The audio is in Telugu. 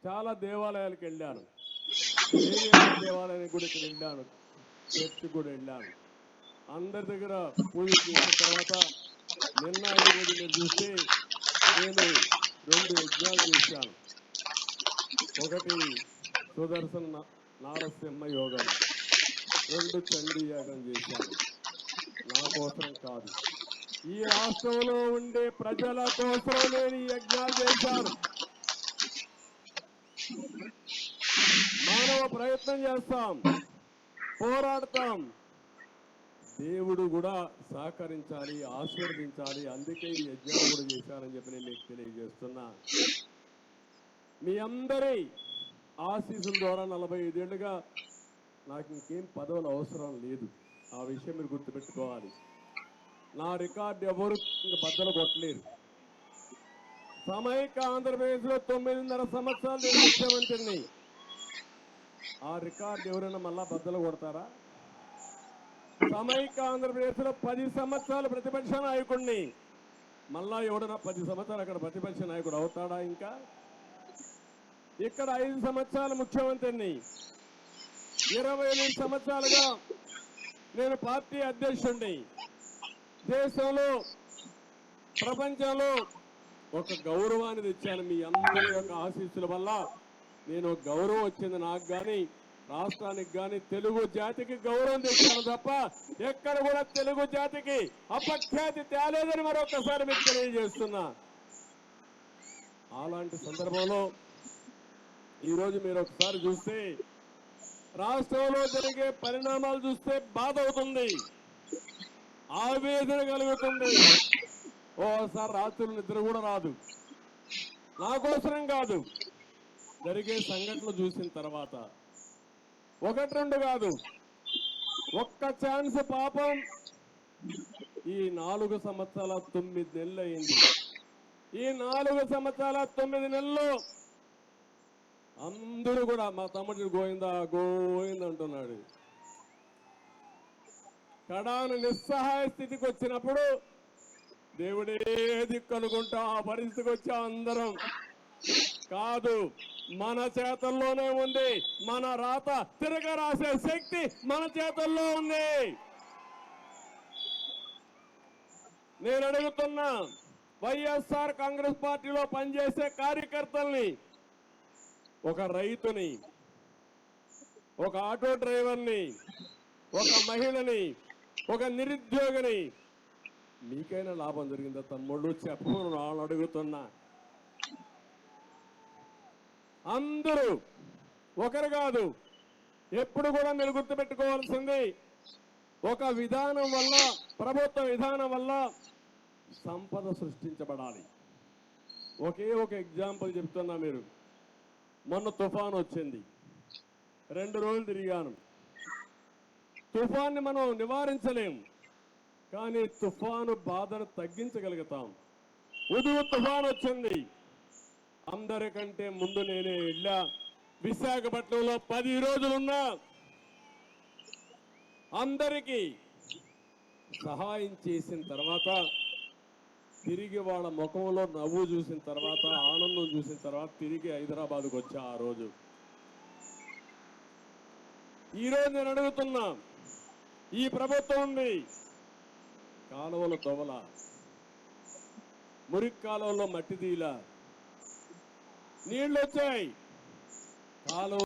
చాలా దేవాలయాలకు వెళ్ళాను. దేవాలయానికి కూడా ఇక్కడ వెళ్ళాను, చర్చి కూడా వెళ్ళాను. అందరి దగ్గర పూజ చేసిన తర్వాత నిన్న ఈరోజు మీరు చూస్తే నేను 2 యజ్ఞాలు చేశాను. ఒకటి సుదర్శన నారసింహ యోగం, 2 చండీ యాగం చేశాను. నా కోసం కాదు, ఈ రాష్ట్రంలో ఉండే ప్రజల కోసం నేను ఈ యజ్ఞాలు చేశాను. మానవ ప్రయత్నం చేస్తాం, పోరాడతాం, దేవుడు కూడా సహకరించాలి, ఆశీర్వదించాలి. అందుకే ఈ యజ్ఞాలు కూడా చేశానని చెప్పి నేను మీకు తెలియజేస్తున్నా. మీ అందరి ఆశీస్సుల ద్వారా 45 ఏళ్ళుగా నాకు ఇంకేం పదవులు అవసరం లేదు. ఆ విషయం మీరు గుర్తుపెట్టుకోవాలి. నా రికార్డు ఎవరు ఇంకా బద్దలు కొట్టలేరు. సమైక్య ఆంధ్రప్రదేశ్లో 9.5 సంవత్సరాలు నేను ముఖ్యమంత్రిని. ఆ రికార్డు ఎవరైనా మళ్ళా బద్దలు కొడతారా? సమైక్య ఆంధ్రప్రదేశ్లో 10 సంవత్సరాలు ప్రతిపక్ష నాయకుడిని. మళ్ళా ఎవడన్నా 10 సంవత్సరాలు అక్కడ ప్రతిపక్ష నాయకుడు అవుతాడా? ఇంకా ఇక్కడ 5 సంవత్సరాలు ముఖ్యమంత్రిని, 28 సంవత్సరాలుగా నేను పార్టీ అధ్యక్షుడిని. దేశంలో ప్రపంచంలో ఒక గౌరవాన్ని తెచ్చాను. మీ అందరి యొక్క ఆశీస్సుల వల్ల నేను గౌరవం వచ్చింది. నాకు కానీ రాష్ట్రానికి కానీ తెలుగు జాతికి గౌరవం తెచ్చాను తప్ప ఎక్కడ కూడా తెలుగు జాతికి అపఖ్యాతి తేలేదని మరొకసారి మీకు తెలియజేస్తున్నా. అలాంటి సందర్భంలో ఈరోజు మీరు ఒకసారి చూస్తే రాష్ట్రంలో జరిగే పరిణామాలు చూస్తే బాధ అవుతుంది, ఆవేదన కలుగుతుంది. ఓసారి రాత్రులు నిద్ర కూడా రాదు. నా కోసరం కాదు, జరిగే సంఘటనలు చూసిన తర్వాత 1-2 కాదు, ఒక్క ఛాన్స్ పాపం ఈ 4 సంవత్సరాల 9 నెలలు అయింది. ఈ 4 సంవత్సరాల 9 నెలల్లో అందరూ కూడా మా తమ్ముడు గోవిందా గోవింద అంటున్నాడు. కడాను నిస్సహాయ స్థితికి వచ్చినప్పుడు దేవుడే దిక్కు అనుకుంటా ఆ పరిస్థితికి వచ్చా. అందరం కాదు, మన చేతల్లోనే ఉంది. మన రాత తిరగ రాసే శక్తి మన చేతల్లో ఉంది. నేను అడుగుతున్నా, వైఎస్ఆర్ కాంగ్రెస్ పార్టీలో పనిచేసే కార్యకర్తల్ని, ఒక రైతుని, ఒక ఆటో డ్రైవర్ని, ఒక మహిళని, ఒక నిరుద్యోగిని, మీకైనా లాభం జరిగిందా తమ్ముళ్ళు? చెప్పను. వాళ్ళు అడుగుతున్నా. అందరూ ఒకరు కాదు, ఎప్పుడు కూడా మీరు గుర్తుపెట్టుకోవాల్సింది, ఒక విధానం వల్ల, ప్రభుత్వ విధానం వల్ల సంపద సృష్టించబడాలి. ఒకే ఒక ఎగ్జాంపుల్ చెప్తున్నా. మీరు మొన్న తుఫాను వచ్చింది, 2 రోజులు తిరిగాను. తుఫాన్ని మనం నివారించలేం, కానీ తుఫాను బాధను తగ్గించగలుగుతాం. ఉదుగు తుఫాను వచ్చింది, అందరికంటే ముందు నేనే వెళ్ళా. విశాఖపట్నంలో 10 రోజులున్నా అందరికీ సహాయం చేసిన తర్వాత, తిరిగి వాళ్ళ ముఖంలో నవ్వు చూసిన తర్వాత, ఆనందం చూసిన తర్వాత తిరిగి హైదరాబాద్కు వచ్చా. ఆ రోజు ఈరోజు నేను అడుగుతున్నా, ఈ ప్రభుత్వం ఉంది, కాలువలు తవ్వల, మురికి కాలువల్లో మట్టి తీల, నీళ్ళు వచ్చాయి, కాలువ